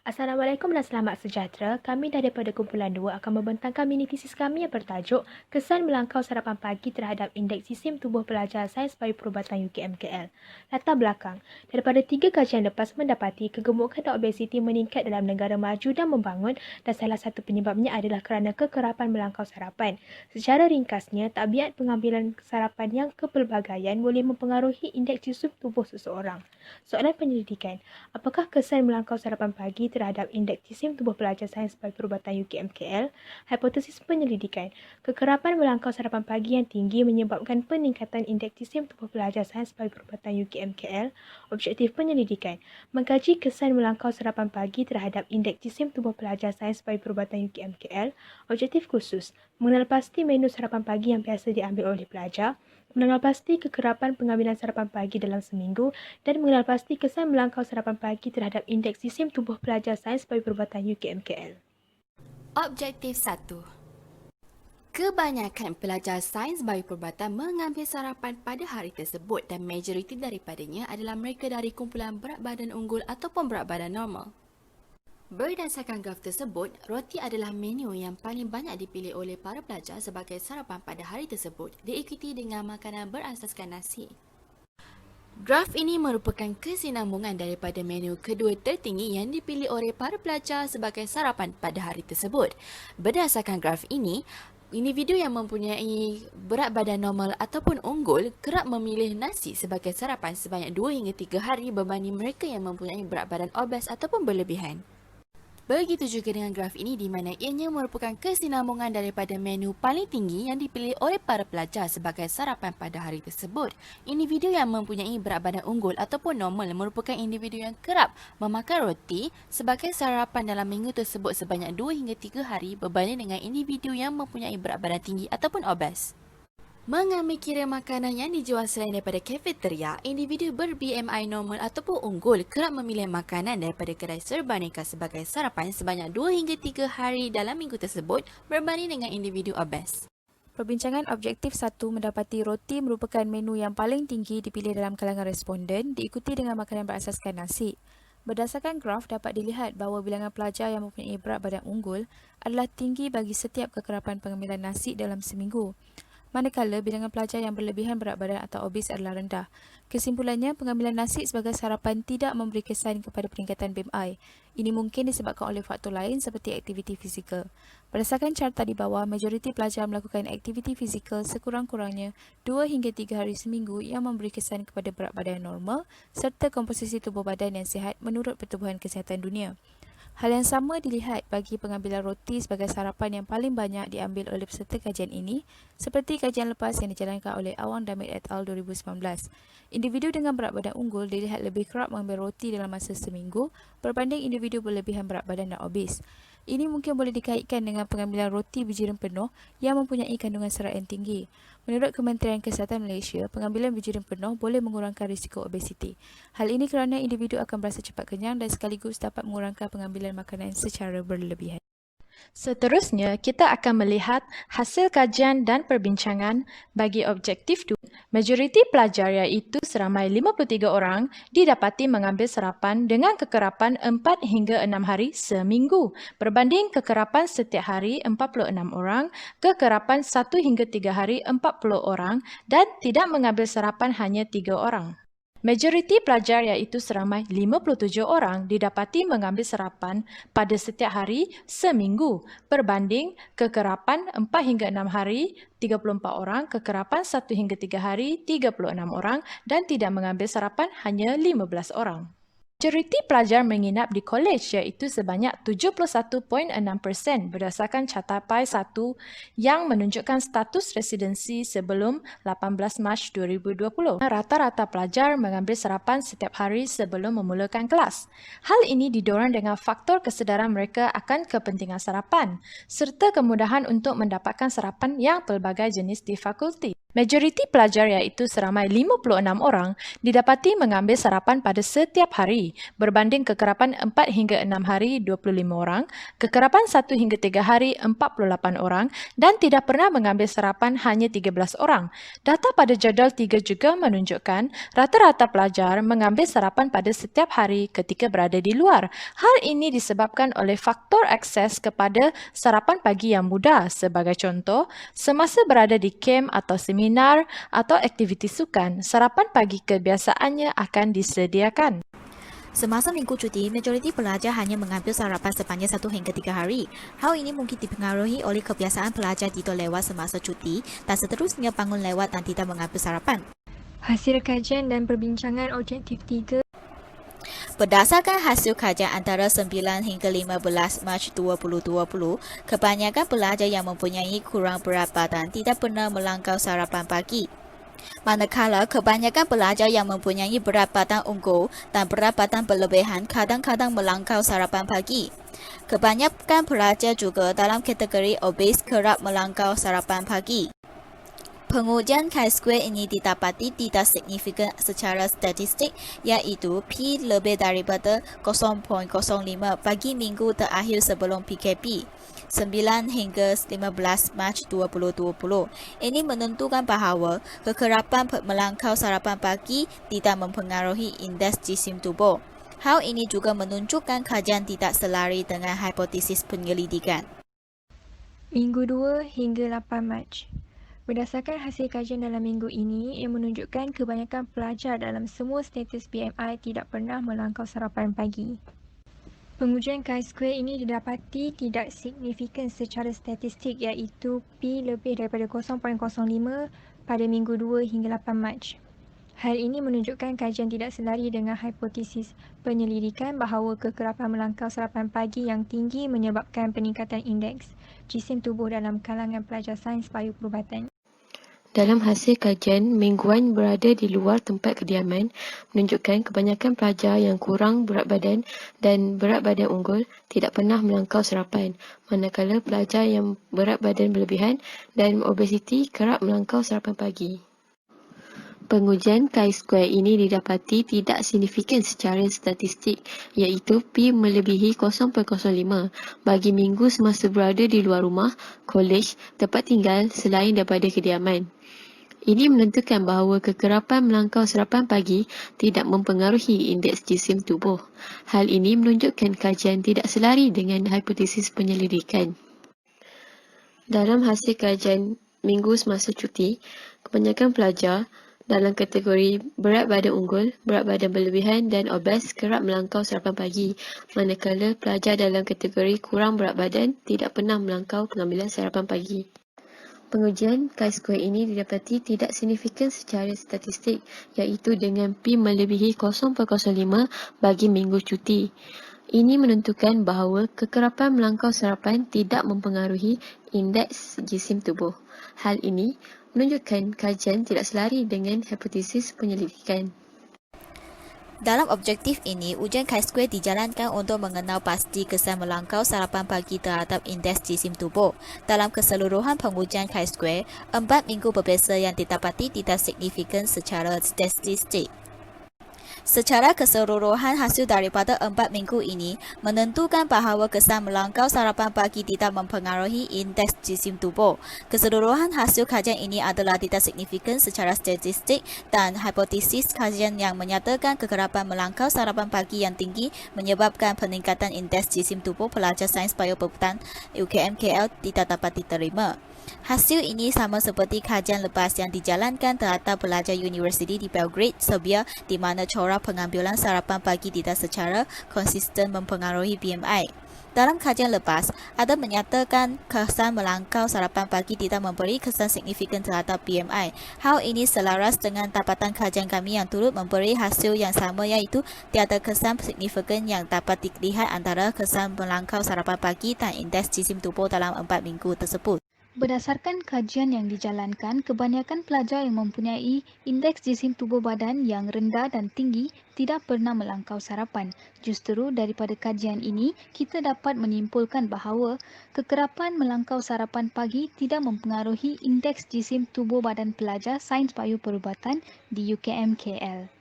Assalamualaikum dan selamat sejahtera. Kami daripada kumpulan 2 akan membentangkan mini tesis kami yang bertajuk Kesan Melangkau Sarapan Pagi Terhadap Indeks Sistem Tubuh Pelajar Sains Payuperubatan UKMKL. Latar belakang. Daripada 3 kajian lepas mendapati kegemukan dan obesiti meningkat dalam negara maju dan membangun dan salah satu penyebabnya adalah kerana kekerapan melangkau sarapan. Secara ringkasnya, tabiat pengambilan sarapan yang kepelbagaian boleh mempengaruhi indeks sistem tubuh seseorang. Soalan penyelidikan. Apakah kesan melangkau sarapan pagi terhadap indeks sistem tubuh pelajar sains perubatan UKMKL? Hipotesis penyelidikan. Kekerapan melangkau sarapan pagi yang tinggi menyebabkan peningkatan indeks sistem tubuh pelajar sains perubatan UKMKL. Objektif penyelidikan. Mengkaji kesan melangkau sarapan pagi terhadap indeks sistem tubuh pelajar sains perubatan UKMKL. Objektif khusus. Mengenal pasti menu sarapan pagi yang biasa diambil oleh pelajar. Mengenal pasti kekerapan pengambilan sarapan pagi dalam seminggu dan mengenal pasti kesan melangkau sarapan pagi terhadap indeks sistem tubuh pelajar sains payuperubatan UKMKL. Objektif 1. Kebanyakan pelajar sains bioperubatan mengambil sarapan pada hari tersebut dan majoriti daripadanya adalah mereka dari kumpulan berat badan unggul ataupun berat badan normal. Berdasarkan graf tersebut, roti adalah menu yang paling banyak dipilih oleh para pelajar sebagai sarapan pada hari tersebut, diikuti dengan makanan berasaskan nasi. Graf ini merupakan kesinambungan daripada menu kedua tertinggi yang dipilih oleh para pelajar sebagai sarapan pada hari tersebut. Berdasarkan graf ini, individu yang mempunyai berat badan normal ataupun unggul kerap memilih nasi sebagai sarapan sebanyak 2 hingga 3 hari berbanding mereka yang mempunyai berat badan obes ataupun berlebihan. Begitu juga dengan graf ini di mana ianya merupakan kesinambungan daripada menu paling tinggi yang dipilih oleh para pelajar sebagai sarapan pada hari tersebut. Individu yang mempunyai berat badan unggul ataupun normal merupakan individu yang kerap memakan roti sebagai sarapan dalam minggu tersebut sebanyak 2 hingga 3 hari berbanding dengan individu yang mempunyai berat badan tinggi ataupun obes. Mengambil kira makanan yang dijual selain daripada kafeteria, individu ber-BMI normal ataupun unggul kerap memilih makanan daripada kedai serba nikah sebagai sarapan sebanyak 2 hingga 3 hari dalam minggu tersebut berbanding dengan individu obes. Perbincangan objektif 1 mendapati roti merupakan menu yang paling tinggi dipilih dalam kalangan responden, diikuti dengan makanan berasaskan nasi. Berdasarkan graf dapat dilihat bahawa bilangan pelajar yang mempunyai berat badan unggul adalah tinggi bagi setiap kekerapan pengambilan nasi dalam seminggu. Manakala bilangan pelajar yang berlebihan berat badan atau obes adalah rendah. Kesimpulannya, pengambilan nasi sebagai sarapan tidak memberi kesan kepada peningkatan BMI. Ini mungkin disebabkan oleh faktor lain seperti aktiviti fizikal. Berdasarkan carta di bawah, majoriti pelajar melakukan aktiviti fizikal sekurang-kurangnya 2 hingga 3 hari seminggu yang memberi kesan kepada berat badan normal serta komposisi tubuh badan yang sihat menurut Pertubuhan Kesihatan Dunia. Hal yang sama dilihat bagi pengambilan roti sebagai sarapan yang paling banyak diambil oleh peserta kajian ini, seperti kajian lepas yang dijalankan oleh Awang Damit et al. 2019. Individu dengan berat badan unggul dilihat lebih kerap mengambil roti dalam masa seminggu berbanding individu berlebihan berat badan dan obes. Ini mungkin boleh dikaitkan dengan pengambilan roti biji penuh yang mempunyai kandungan serat yang tinggi. Menurut Kementerian Kesihatan Malaysia, pengambilan biji penuh boleh mengurangkan risiko obesiti. Hal ini kerana individu akan berasa cepat kenyang dan sekaligus dapat mengurangkan pengambilan makanan secara berlebihan. Seterusnya, kita akan melihat hasil kajian dan perbincangan bagi objektif 2. Majoriti pelajar iaitu seramai 53 orang didapati mengambil sarapan dengan kekerapan 4 hingga 6 hari seminggu berbanding kekerapan setiap hari 46 orang, kekerapan 1 hingga 3 hari 40 orang dan tidak mengambil sarapan hanya 3 orang. Majoriti pelajar iaitu seramai 57 orang didapati mengambil sarapan pada setiap hari seminggu berbanding kekerapan 4 hingga 6 hari 34 orang, kekerapan 1 hingga 3 hari 36 orang dan tidak mengambil sarapan hanya 15 orang. Majoriti pelajar menginap di kolej iaitu sebanyak 71.6% berdasarkan carta PAI 1 yang menunjukkan status residensi sebelum 18 Mac 2020. Rata-rata pelajar mengambil sarapan setiap hari sebelum memulakan kelas. Hal ini didorong dengan faktor kesedaran mereka akan kepentingan sarapan serta kemudahan untuk mendapatkan sarapan yang pelbagai jenis di fakulti. Majoriti pelajar iaitu seramai 56 orang didapati mengambil sarapan pada setiap hari berbanding kekerapan 4 hingga 6 hari 25 orang, kekerapan 1 hingga 3 hari 48 orang dan tidak pernah mengambil sarapan hanya 13 orang. Data pada jadual 3 juga menunjukkan rata-rata pelajar mengambil sarapan pada setiap hari ketika berada di luar. Hal ini disebabkan oleh faktor akses kepada sarapan pagi yang mudah. Sebagai contoh, semasa berada di kem atau seminar atau aktiviti sukan, sarapan pagi kebiasaannya akan disediakan. Semasa minggu cuti, majoriti pelajar hanya mengambil sarapan sepanjang 1 hingga 3 hari. Hal ini mungkin dipengaruhi oleh kebiasaan pelajar tidur lewat semasa cuti dan seterusnya bangun lewat dan tidak mengambil sarapan. Hasil kajian dan perbincangan objektif 3. Berdasarkan hasil kajian antara 9 hingga 15 Mac 2020, kebanyakan pelajar yang mempunyai kurang berat badan tidak pernah melangkau sarapan pagi. Manakala kebanyakan pelajar yang mempunyai berat badan unggul dan berat badan berlebihan kadang-kadang melangkau sarapan pagi. Kebanyakan pelajar juga dalam kategori obes kerap melangkau sarapan pagi. Pengujian chi-square ini didapati tidak signifikan secara statistik, iaitu P lebih daripada 0.05 bagi minggu terakhir sebelum PKP, 9 hingga 15 Mac 2020. Ini menentukan bahawa kekerapan melangkau sarapan pagi tidak mempengaruhi indeks jisim tubuh. Hal ini juga menunjukkan kajian tidak selari dengan hipotesis penyelidikan. Minggu 2 hingga 8 Mac. Berdasarkan hasil kajian dalam minggu ini, ia menunjukkan kebanyakan pelajar dalam semua status BMI tidak pernah melangkau sarapan pagi. Pengujian chi-square ini didapati tidak signifikan secara statistik, iaitu P lebih daripada 0.05 pada minggu 2 hingga 8 Mac. Hal ini menunjukkan kajian tidak selari dengan hipotesis penyelidikan bahawa kekerapan melangkau sarapan pagi yang tinggi menyebabkan peningkatan indeks jisim tubuh dalam kalangan pelajar sains payu perubatan. Dalam hasil kajian mingguan berada di luar tempat kediaman menunjukkan kebanyakan pelajar yang kurang berat badan dan berat badan unggul tidak pernah melangkau sarapan, manakala pelajar yang berat badan berlebihan dan obesiti kerap melangkau sarapan pagi. Pengujian chi-square ini didapati tidak signifikan secara statistik, iaitu P melebihi 0.05 bagi minggu semasa berada di luar rumah, kolej, tempat tinggal selain daripada kediaman. Ini menentukan bahawa kekerapan melangkau sarapan pagi tidak mempengaruhi indeks jisim tubuh. Hal ini menunjukkan kajian tidak selari dengan hipotesis penyelidikan. Dalam hasil kajian minggu semasa cuti, kebanyakan pelajar dalam kategori berat badan unggul, berat badan berlebihan dan obes kerap melangkau sarapan pagi, manakala pelajar dalam kategori kurang berat badan tidak pernah melangkau pengambilan sarapan pagi. Pengujian chi-square ini didapati tidak signifikan secara statistik, iaitu dengan P melebihi 0.05 bagi minggu cuti. Ini menentukan bahawa kekerapan melangkau sarapan tidak mempengaruhi indeks jisim tubuh. Hal ini menunjukkan kajian tidak selari dengan hipotesis penyelidikan. Dalam objektif ini, ujian chi-square dijalankan untuk mengenal pasti kesan melangkau sarapan pagi terhadap indeks jisim tubuh. Dalam keseluruhan pengujian chi-square, 4 minggu berbeza yang didapati tidak signifikan secara statistik. Secara keseluruhan, hasil daripada 4 minggu ini menentukan bahawa kesan melangkau sarapan pagi tidak mempengaruhi indeks jisim tubuh. Keseluruhan hasil kajian ini adalah tidak signifikan secara statistik dan hipotesis kajian yang menyatakan kekerapan melangkau sarapan pagi yang tinggi menyebabkan peningkatan indeks jisim tubuh pelajar sains bioperubatan UKM-KL tidak dapat diterima. Hasil ini sama seperti kajian lepas yang dijalankan terhadap pelajar Universiti di Belgrade, Serbia, di mana corak pengambilan sarapan pagi tidak secara konsisten mempengaruhi BMI. Dalam kajian lepas, ada menyatakan kesan melangkau sarapan pagi tidak memberi kesan signifikan terhadap BMI. Hal ini selaras dengan dapatan kajian kami yang turut memberi hasil yang sama, iaitu tiada kesan signifikan yang dapat dilihat antara kesan melangkau sarapan pagi dan indeks jisim tubuh dalam 4 minggu tersebut. Berdasarkan kajian yang dijalankan, kebanyakan pelajar yang mempunyai indeks jisim tubuh badan yang rendah dan tinggi tidak pernah melangkau sarapan. Justru daripada kajian ini, kita dapat menyimpulkan bahawa kekerapan melangkau sarapan pagi tidak mempengaruhi indeks jisim tubuh badan pelajar Sains Bayu Perubatan di UKM KL.